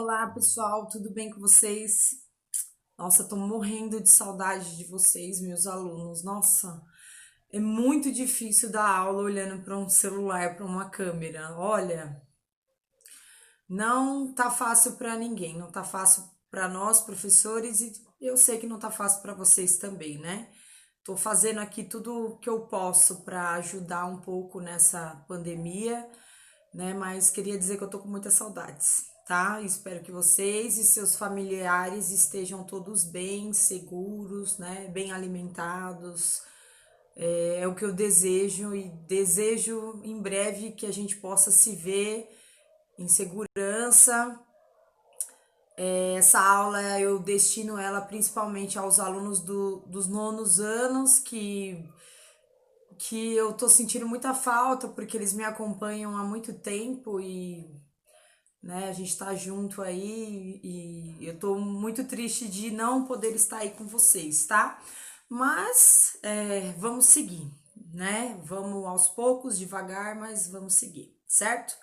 Olá, pessoal, tudo bem com vocês? Nossa, tô morrendo de saudade de vocês, meus alunos. Nossa, é muito difícil dar aula olhando para um celular, para uma câmera. Olha, não tá fácil para ninguém, não tá fácil para nós, professores, e eu sei que não tá fácil para vocês também, né? Tô fazendo aqui tudo o que eu posso para ajudar um pouco nessa pandemia, né? Mas queria dizer que eu tô com muitas saudades, tá? Espero que vocês e seus familiares estejam todos bem, seguros, né? Bem alimentados. É o que eu desejo e desejo em breve que a gente possa se ver em segurança. Essa aula eu destino ela principalmente aos alunos dos nonos anos que eu tô sentindo muita falta porque eles me acompanham há muito tempo e né? A gente tá junto aí e eu tô muito triste de não poder estar aí com vocês, tá? Mas vamos seguir, né? Vamos aos poucos, devagar, mas vamos seguir, certo?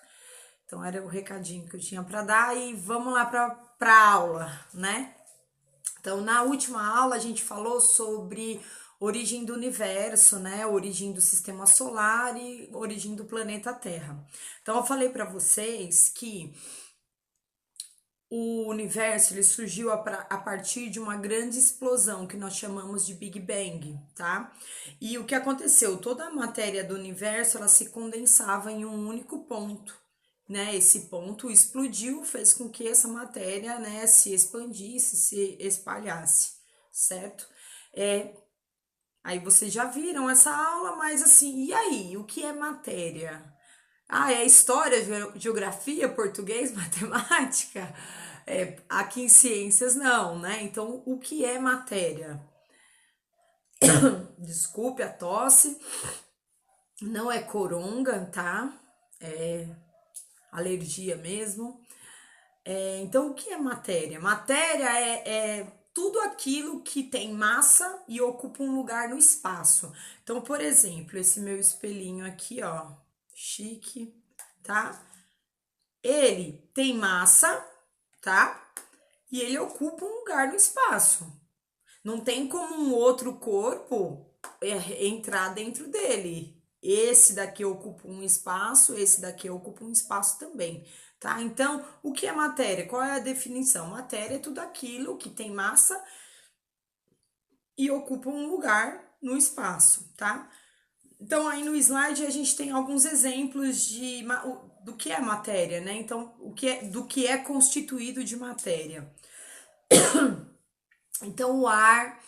Então era o recadinho que eu tinha para dar e vamos lá para aula, né? Então, na última aula, a gente falou sobre origem do universo, né? Origem do sistema solar e origem do planeta Terra. Então, eu falei para vocês que o universo ele surgiu a partir de uma grande explosão que nós chamamos de Big Bang, tá? E o que aconteceu? Toda a matéria do universo ela se condensava em um único ponto, né? Esse ponto explodiu, fez com que essa matéria, né, se expandisse, se espalhasse, certo? É, aí vocês já viram essa aula, mas assim, e aí? O que é matéria? Ah, é história, geografia, português, matemática? Aqui em ciências não, né? Então, o que é matéria? Desculpe a tosse, não é coronga, tá? É alergia mesmo. Então, o que é matéria? Matéria é tudo aquilo que tem massa e ocupa um lugar no espaço. Então, por exemplo, esse meu espelhinho aqui, ó, chique, tá? Ele tem massa, tá? E ele ocupa um lugar no espaço. Não tem como um outro corpo entrar dentro dele. Esse daqui ocupa um espaço, esse daqui ocupa um espaço também, tá? Então, o que é matéria? Qual é a definição? Matéria é tudo aquilo que tem massa e ocupa um lugar no espaço, tá? Então, aí no slide a gente tem alguns exemplos do que é matéria, né? Então, do que é constituído de matéria. Então, o ar,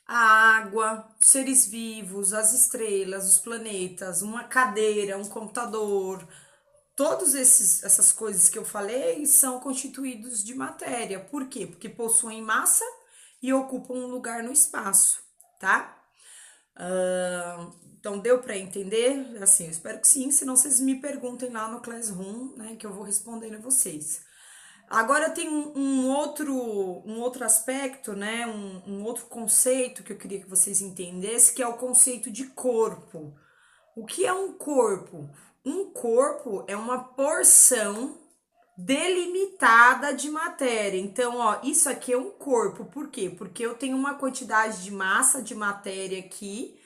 a água, os seres vivos, as estrelas, os planetas, uma cadeira, um computador, essas coisas que eu falei são constituídos de matéria. Por quê? Porque possuem massa e ocupam um lugar no espaço, tá? Então deu para entender? Assim, eu espero que sim, senão vocês me perguntem lá no Classroom, né, que eu vou respondendo a vocês. Agora tem um outro aspecto, né, um outro conceito que eu queria que vocês entendessem, que é o conceito de corpo. O que é um corpo? Um corpo é uma porção delimitada de matéria. Então, ó, isso aqui é um corpo. Por quê? Porque eu tenho uma quantidade de massa de matéria aqui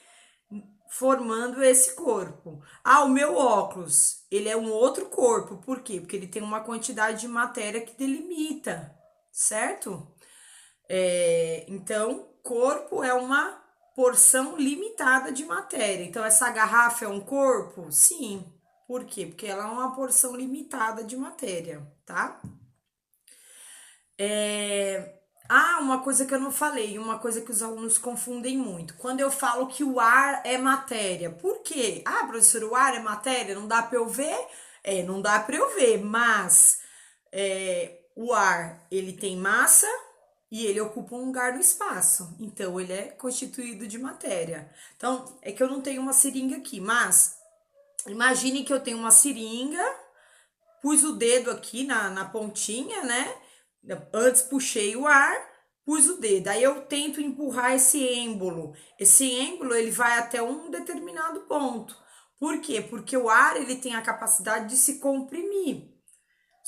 formando esse corpo. Ah, o meu óculos, ele é um outro corpo. Por quê? Porque ele tem uma quantidade de matéria que delimita, certo? Então, corpo é uma porção limitada de matéria. Então, essa garrafa é um corpo? Sim. Por quê? Porque ela é uma porção limitada de matéria, tá? Uma coisa que eu não falei, uma coisa que os alunos confundem muito. Quando eu falo que o ar é matéria, por quê? Ah, professor, o ar é matéria? Não dá para eu ver? Não dá para eu ver, mas o ar, ele tem massa e ele ocupa um lugar no espaço. Então, ele é constituído de matéria. Então, é que eu não tenho uma seringa aqui, mas imagine que eu tenho uma seringa, pus o dedo aqui na pontinha, né? Antes puxei o ar, pus o dedo. Aí eu tento empurrar esse êmbolo. Esse êmbolo ele vai até um determinado ponto. Por quê? Porque o ar ele tem a capacidade de se comprimir.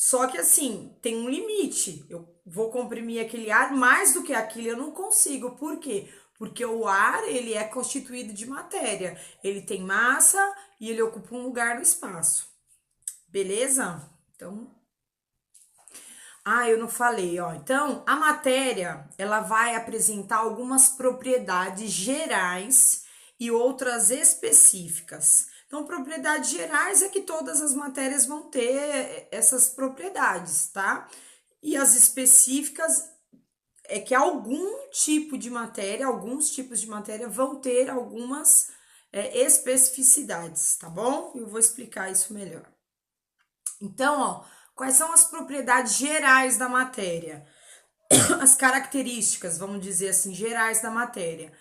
Só que assim, tem um limite. Eu vou comprimir aquele ar mais do que aquilo eu não consigo. Por quê? Porque o ar, ele é constituído de matéria. Ele tem massa e ele ocupa um lugar no espaço. Beleza? Então, eu não falei, ó. Então, a matéria, ela vai apresentar algumas propriedades gerais e outras específicas. Então, propriedades gerais é que todas as matérias vão ter essas propriedades, tá? E as específicas é que algum tipo de matéria, alguns tipos de matéria vão ter algumas especificidades, tá bom? Eu vou explicar isso melhor. Então, ó, quais são as propriedades gerais da matéria? As características, vamos dizer assim, gerais da matéria.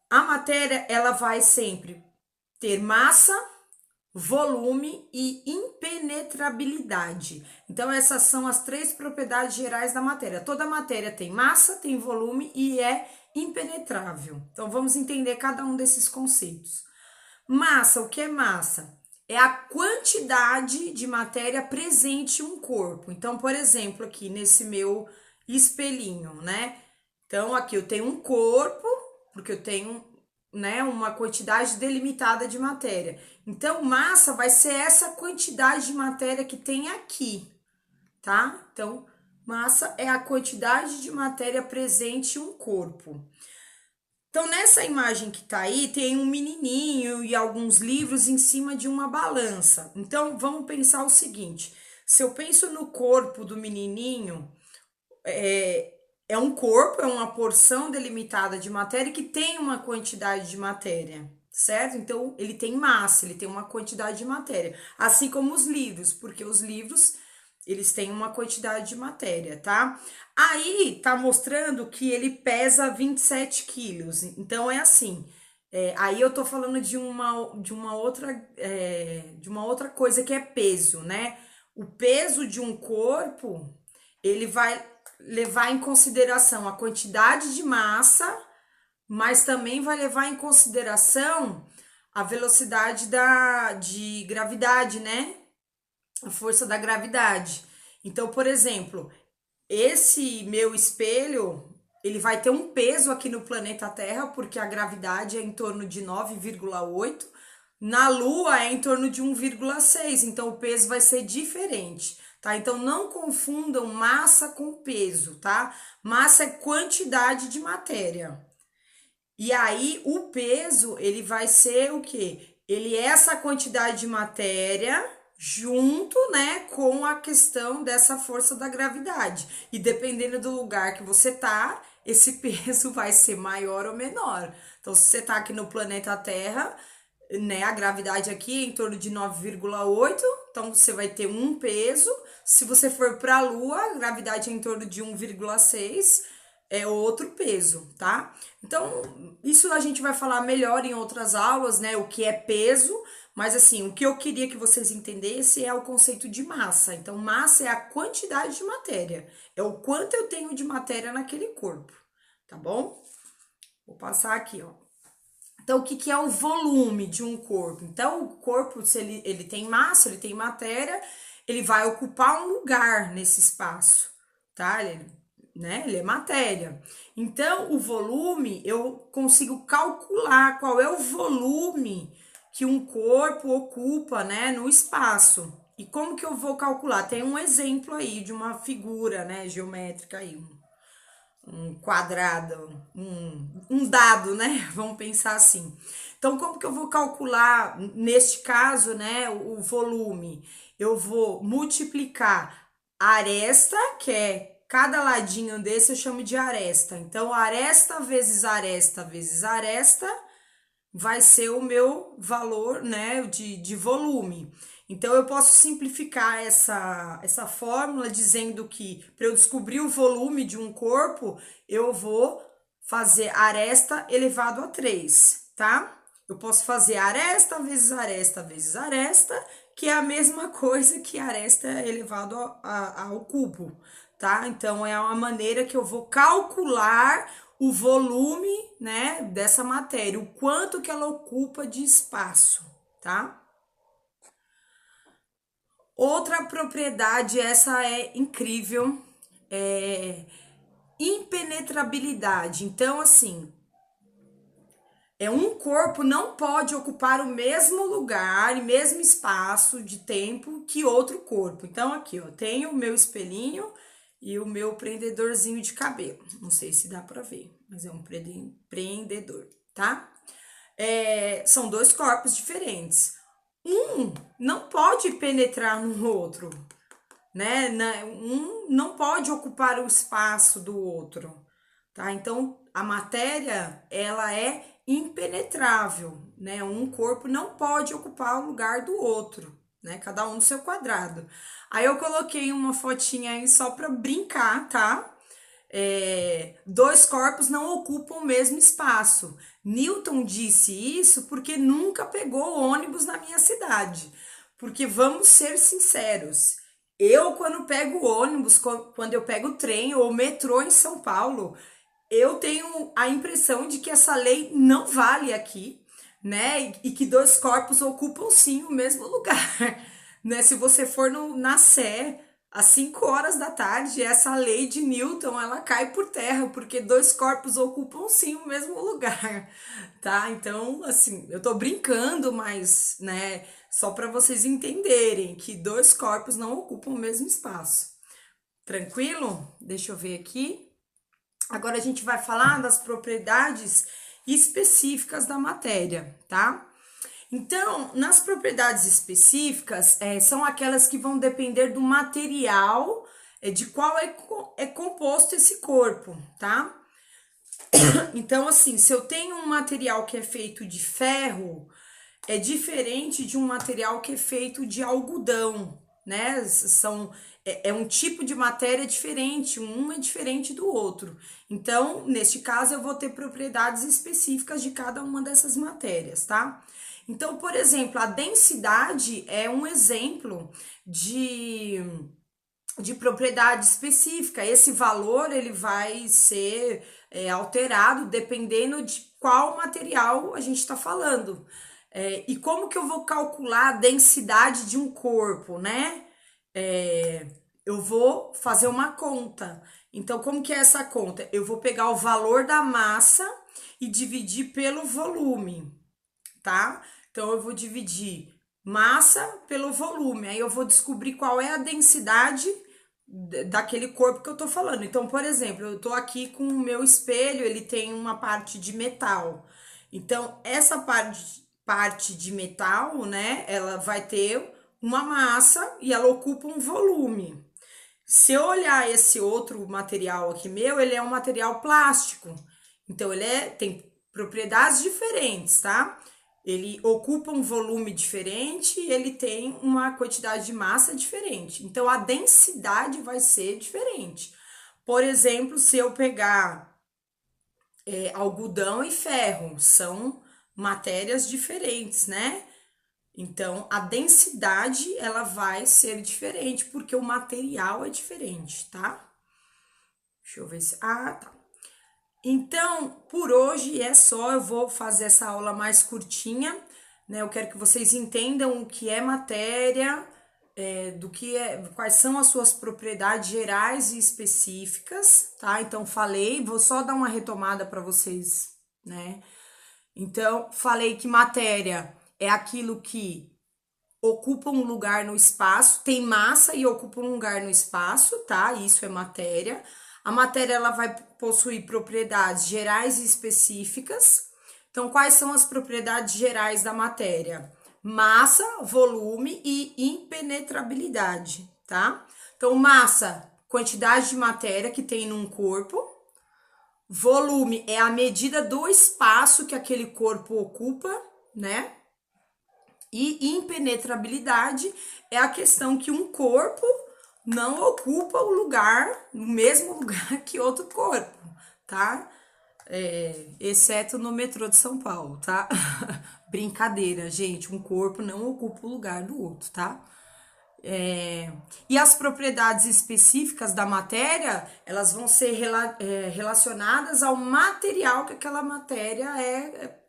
A matéria, ela vai sempre ter massa, volume e impenetrabilidade. Então, essas são as três propriedades gerais da matéria. Toda matéria tem massa, tem volume e é impenetrável. Então, vamos entender cada um desses conceitos. Massa, o que é massa? É a quantidade de matéria presente em um corpo. Então, por exemplo, aqui nesse meu espelhinho, né? Então, aqui eu tenho um corpo, porque eu tenho, né, uma quantidade delimitada de matéria. Então, massa vai ser essa quantidade de matéria que tem aqui, tá? Então, massa é a quantidade de matéria presente em um corpo. Então, nessa imagem que tá aí, tem um menininho e alguns livros em cima de uma balança. Então, vamos pensar o seguinte: se eu penso no corpo do menininho, é um corpo, é uma porção delimitada de matéria que tem uma quantidade de matéria, certo? Então, ele tem massa, ele tem uma quantidade de matéria. Assim como os livros, porque os livros eles têm uma quantidade de matéria, tá? Aí tá mostrando que ele pesa 27 quilos. Então é assim. Aí eu tô falando de uma outra coisa que é peso, né? O peso de um corpo, ele vai levar em consideração a quantidade de massa, mas também vai levar em consideração a velocidade de gravidade, né? A força da gravidade. Então, por exemplo, esse meu espelho, ele vai ter um peso aqui no planeta Terra, porque a gravidade é em torno de 9,8. Na Lua é em torno de 1,6, então o peso vai ser diferente, tá? Então não confundam massa com peso, tá? Massa é quantidade de matéria. E aí o peso, ele vai ser o quê? Ele é essa quantidade de matéria junto, né, com a questão dessa força da gravidade. E dependendo do lugar que você tá, esse peso vai ser maior ou menor. Então, se você tá aqui no planeta Terra, né, a gravidade aqui é em torno de 9,8, então você vai ter um peso. Se você for para a Lua, a gravidade é em torno de 1,6, é outro peso, tá? Então, isso a gente vai falar melhor em outras aulas, né? O que é peso, mas assim, o que eu queria que vocês entendessem é o conceito de massa. Então, massa é a quantidade de matéria, é o quanto eu tenho de matéria naquele corpo, tá bom? Vou passar aqui, ó. Então, o que, que é o volume de um corpo? Então, o corpo, se ele tem massa, ele tem matéria, ele vai ocupar um lugar nesse espaço, tá? Ele é matéria. Então, o volume, eu consigo calcular qual é o volume que um corpo ocupa, né, no espaço. E como que eu vou calcular? Tem um exemplo aí de uma figura, né, geométrica aí, um quadrado, um dado, né? Vamos pensar assim. Então, como que eu vou calcular, neste caso, né, o volume? Eu vou multiplicar a aresta, que é cada ladinho desse eu chamo de aresta. Então, aresta vezes aresta vezes aresta vai ser o meu valor, né, de volume. Então, eu posso simplificar essa fórmula dizendo que para eu descobrir o volume de um corpo, eu vou fazer aresta elevado a 3, tá? Eu posso fazer aresta vezes aresta vezes aresta, que é a mesma coisa que aresta elevado ao cubo, tá? Então, é uma maneira que eu vou calcular o volume, né, dessa matéria, o quanto que ela ocupa de espaço, tá? Outra propriedade, essa é incrível, é impenetrabilidade. Então, assim, um corpo não pode ocupar o mesmo lugar e mesmo espaço de tempo que outro corpo. Então, aqui, ó, tenho o meu espelhinho e o meu prendedorzinho de cabelo. Não sei se dá pra ver, mas é um prendedor, tá? São dois corpos diferentes. Um não pode penetrar no outro, né? Um não pode ocupar o espaço do outro, tá? Então, a matéria, ela é impenetrável, né? Um corpo não pode ocupar o lugar do outro, né? Cada um no seu quadrado. Aí eu coloquei uma fotinha aí só para brincar, tá? Dois corpos não ocupam o mesmo espaço. Newton disse isso porque nunca pegou ônibus na minha cidade. Porque vamos ser sinceros, eu quando pego ônibus, quando eu pego trem ou metrô em São Paulo, eu tenho a impressão de que essa lei não vale aqui, né? E que dois corpos ocupam sim o mesmo lugar, né? Se você for na Sé, às 5 horas da tarde, essa lei de Newton, ela cai por terra, porque dois corpos ocupam sim o mesmo lugar, tá? Então, assim, eu tô brincando, mas, né, só para vocês entenderem que dois corpos não ocupam o mesmo espaço. Tranquilo? Deixa eu ver aqui. Agora a gente vai falar das propriedades específicas da matéria, tá? Então, nas propriedades específicas, são aquelas que vão depender do material de qual é composto esse corpo, tá? Então, assim, se eu tenho um material que é feito de ferro, é diferente de um material que é feito de algodão, né? É um tipo de matéria diferente, um é diferente do outro. Então, neste caso, eu vou ter propriedades específicas de cada uma dessas matérias, tá? Então, por exemplo, a densidade é um exemplo de propriedade específica. Esse valor ele vai ser alterado dependendo de qual material a gente está falando. E como que eu vou calcular a densidade de um corpo, né? Eu vou fazer uma conta. Então, como que é essa conta? Eu vou pegar o valor da massa e dividir pelo volume, tá? Então, eu vou dividir massa pelo volume. Aí eu vou descobrir qual é a densidade daquele corpo que eu tô falando. Então, por exemplo, eu tô aqui com o meu espelho, ele tem uma parte de metal. Então, essa parte de metal, né, ela vai ter uma massa e ela ocupa um volume. Se eu olhar esse outro material aqui meu, ele é um material plástico. Então, tem propriedades diferentes, tá? Ele ocupa um volume diferente e ele tem uma quantidade de massa diferente. Então, a densidade vai ser diferente. Por exemplo, se eu pegar algodão e ferro, são matérias diferentes, né? Então, a densidade, ela vai ser diferente, porque o material é diferente, tá? Deixa eu ver se... Ah, tá. Então, por hoje é só, eu vou fazer essa aula mais curtinha, né? Eu quero que vocês entendam o que é matéria, quais são as suas propriedades gerais e específicas, tá? Então, vou só dar uma retomada para vocês, né? Então, falei que matéria é aquilo que ocupa um lugar no espaço, tem massa e ocupa um lugar no espaço, tá? Isso é matéria. A matéria ela vai possuir propriedades gerais e específicas. Então, quais são as propriedades gerais da matéria? Massa, volume e impenetrabilidade, tá? Então, massa, quantidade de matéria que tem num corpo. Volume é a medida do espaço que aquele corpo ocupa, né? E impenetrabilidade é a questão que um corpo não ocupa o mesmo lugar que outro corpo, tá? Exceto no metrô de São Paulo, tá? Brincadeira, gente, um corpo não ocupa o lugar do outro, tá? E as propriedades específicas da matéria, elas vão ser relacionadas ao material que aquela matéria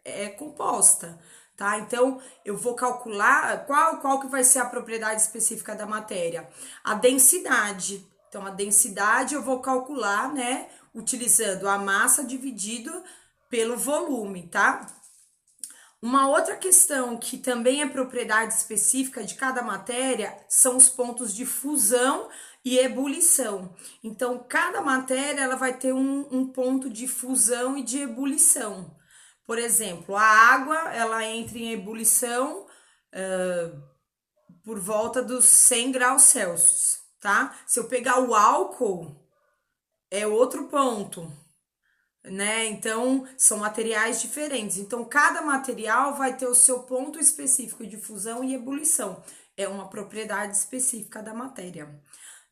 é composta, tá? Então, eu vou calcular qual que vai ser a propriedade específica da matéria? A densidade. Então, a densidade eu vou calcular, né, utilizando a massa dividido pelo volume, tá? Uma outra questão que também é propriedade específica de cada matéria são os pontos de fusão e ebulição. Então, cada matéria ela vai ter um ponto de fusão e de ebulição. Por exemplo, a água ela entra em ebulição por volta dos 100 graus Celsius, tá? Se eu pegar o álcool, é outro ponto, né? Então, são materiais diferentes. Então, cada material vai ter o seu ponto específico de fusão e ebulição. É uma propriedade específica da matéria.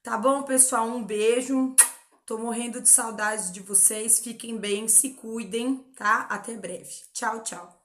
Tá bom, pessoal? Um beijo. Tô morrendo de saudades de vocês. Fiquem bem, se cuidem, tá? Até breve. Tchau, tchau.